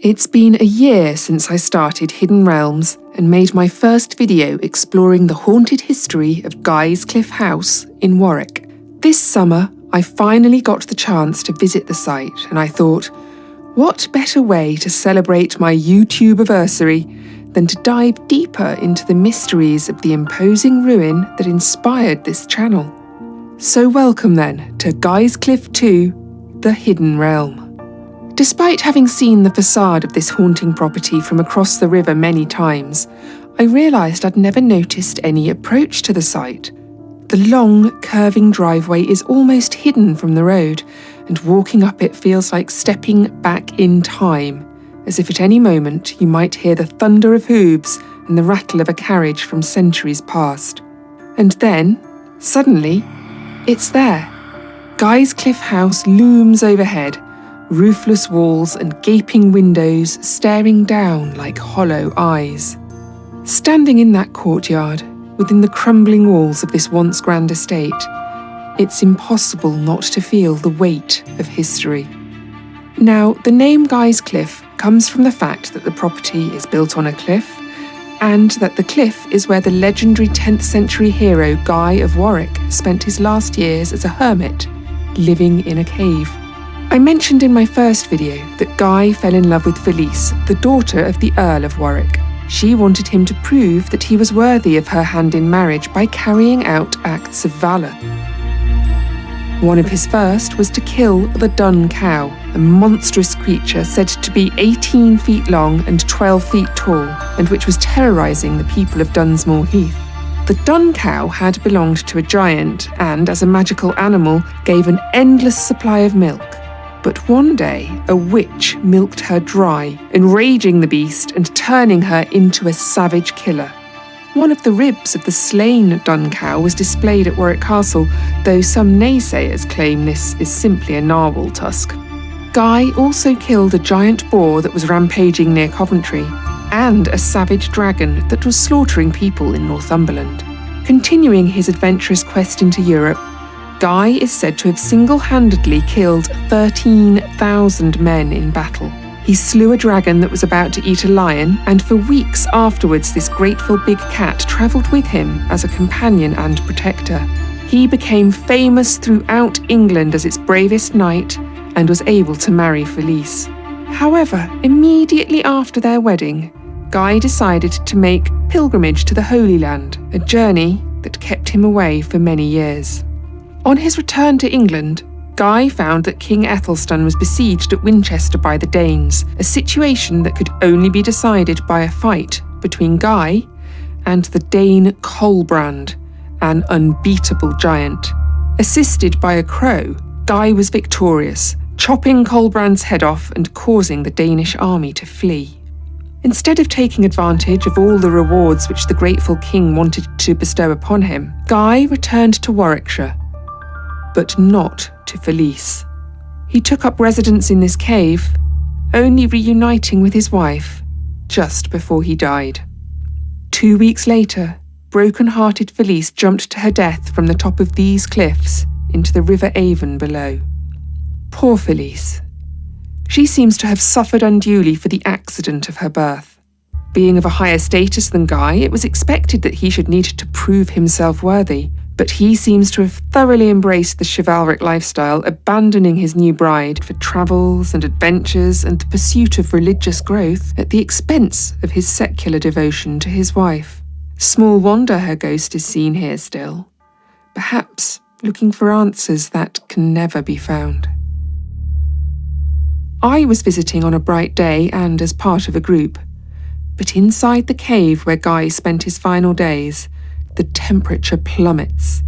It's been a year since I started Hidden Realms and made my first video exploring the haunted history of Guys Cliffe House in Warwick. This summer, I finally got the chance to visit the site, and I thought, what better way to celebrate my YouTube-iversary than to dive deeper into the mysteries of the imposing ruin that inspired this channel. So welcome then to Guys Cliffe 2, The Hidden Realm. Despite having seen the facade of this haunting property from across the river many times, I realised I'd never noticed any approach to the site. The long, curving driveway is almost hidden from the road, and walking up it feels like stepping back in time, as if at any moment you might hear the thunder of hooves and the rattle of a carriage from centuries past. And then, suddenly, it's there. Guys Cliffe House looms overhead, roofless walls and gaping windows staring down like hollow eyes. Standing in that courtyard, within the crumbling walls of this once grand estate, it's impossible not to feel the weight of history. Now, the name Guys Cliffe comes from the fact that the property is built on a cliff, and that the cliff is where the legendary 10th century hero Guy of Warwick spent his last years as a hermit, living in a cave. I mentioned in my first video that Guy fell in love with Felice, the daughter of the Earl of Warwick. She wanted him to prove that he was worthy of her hand in marriage by carrying out acts of valour. One of his first was to kill the dun cow, a monstrous creature said to be 18 feet long and 12 feet tall, and which was terrorising the people of Dunsmore Heath. The dun cow had belonged to a giant and, as a magical animal, gave an endless supply of milk. But one day, a witch milked her dry, enraging the beast and turning her into a savage killer. One of the ribs of the slain dun cow was displayed at Warwick Castle, though some naysayers claim this is simply a narwhal tusk. Guy also killed a giant boar that was rampaging near Coventry, and a savage dragon that was slaughtering people in Northumberland. Continuing his adventurous quest into Europe, Guy is said to have single-handedly killed 13,000 men in battle. He slew a dragon that was about to eat a lion, and for weeks afterwards this grateful big cat travelled with him as a companion and protector. He became famous throughout England as its bravest knight, and was able to marry Felice. However, immediately after their wedding, Guy decided to make pilgrimage to the Holy Land, a journey that kept him away for many years. On his return to England, Guy found that King Ethelstan was besieged at Winchester by the Danes, a situation that could only be decided by a fight between Guy and the Dane Colbrand, an unbeatable giant. Assisted by a crow, Guy was victorious, chopping Colbrand's head off and causing the Danish army to flee. Instead of taking advantage of all the rewards which the grateful king wanted to bestow upon him, Guy returned to Warwickshire, but not to Felice. He took up residence in this cave, only reuniting with his wife just before he died. 2 weeks later, broken-hearted Felice jumped to her death from the top of these cliffs into the River Avon below. Poor Felice. She seems to have suffered unduly for the accident of her birth. Being of a higher status than Guy, it was expected that he should need to prove himself worthy, but he seems to have thoroughly embraced the chivalric lifestyle, abandoning his new bride for travels and adventures and the pursuit of religious growth at the expense of his secular devotion to his wife. Small wonder her ghost is seen here still, perhaps looking for answers that can never be found. I was visiting on a bright day and as part of a group, but inside the cave where Guy spent his final days, the temperature plummets.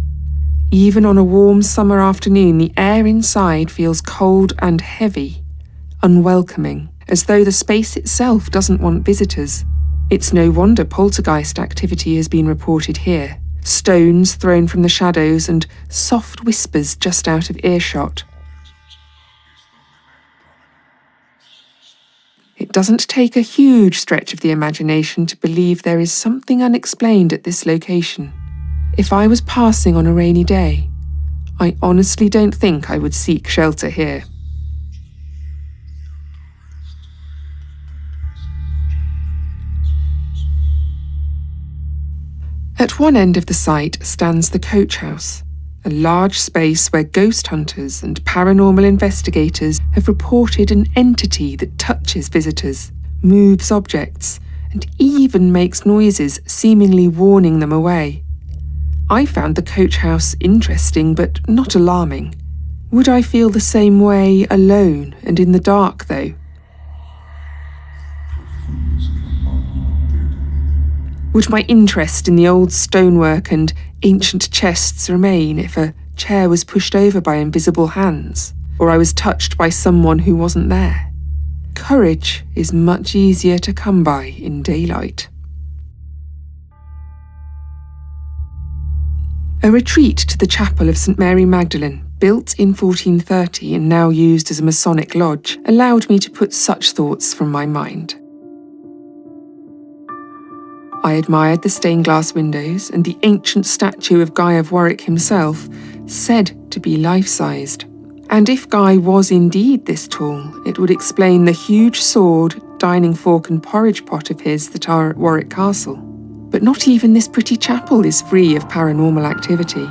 Even on a warm summer afternoon, the air inside feels cold and heavy, unwelcoming, as though the space itself doesn't want visitors. It's no wonder poltergeist activity has been reported here. Stones thrown from the shadows and soft whispers just out of earshot. It doesn't take a huge stretch of the imagination to believe there is something unexplained at this location. If I was passing on a rainy day, I honestly don't think I would seek shelter here. At one end of the site stands the coach house, a large space where ghost hunters and paranormal investigators have reported an entity that touches visitors, moves objects, and even makes noises seemingly warning them away. I found the coach house interesting but not alarming. Would I feel the same way alone and in the dark though? Would my interest in the old stonework and ancient chests remain if a chair was pushed over by invisible hands, or I was touched by someone who wasn't there? Courage is much easier to come by in daylight. A retreat to the chapel of St Mary Magdalene, built in 1430 and now used as a Masonic lodge, allowed me to put such thoughts from my mind. I admired the stained glass windows and the ancient statue of Guy of Warwick himself, said to be life-sized. And if Guy was indeed this tall, it would explain the huge sword, dining fork and porridge pot of his that are at Warwick Castle. But not even this pretty chapel is free of paranormal activity.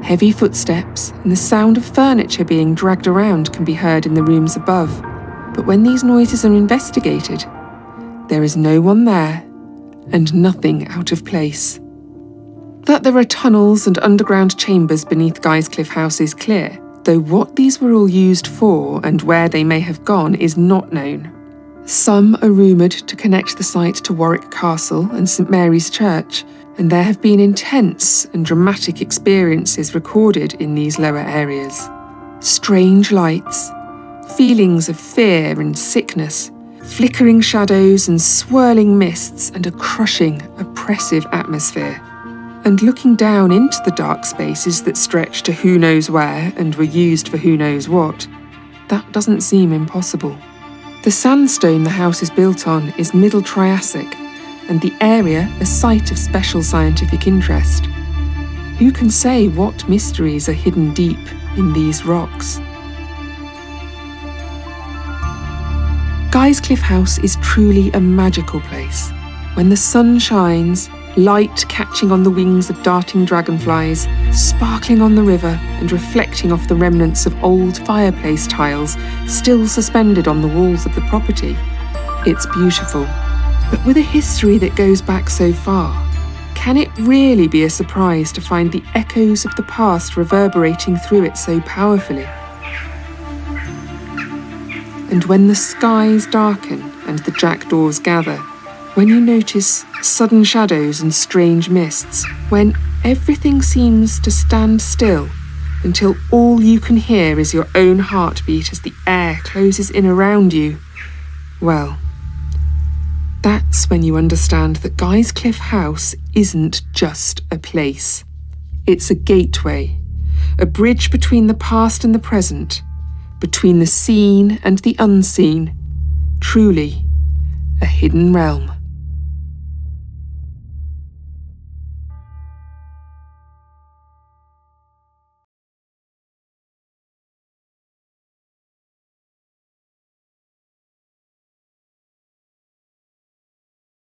Heavy footsteps and the sound of furniture being dragged around can be heard in the rooms above. But when these noises are investigated, there is no one there and nothing out of place. That there are tunnels and underground chambers beneath Guys Cliffe House is clear, though what these were all used for and where they may have gone is not known. Some are rumoured to connect the site to Warwick Castle and St Mary's Church, and there have been intense and dramatic experiences recorded in these lower areas. Strange lights, feelings of fear and sickness, flickering shadows and swirling mists, and a crushing, oppressive atmosphere. And looking down into the dark spaces that stretch to who knows where and were used for who knows what, that doesn't seem impossible. The sandstone the house is built on is Middle Triassic, and the area a site of special scientific interest. Who can say what mysteries are hidden deep in these rocks? Guys Cliffe House is truly a magical place. When the sun shines, light catching on the wings of darting dragonflies, sparkling on the river and reflecting off the remnants of old fireplace tiles still suspended on the walls of the property. It's beautiful, but with a history that goes back so far, can it really be a surprise to find the echoes of the past reverberating through it so powerfully? And when the skies darken and the jackdaws gather, when you notice sudden shadows and strange mists, when everything seems to stand still until all you can hear is your own heartbeat as the air closes in around you, well, that's when you understand that Guys Cliffe House isn't just a place. It's a gateway, a bridge between the past and the present, between the seen and the unseen, truly a hidden realm.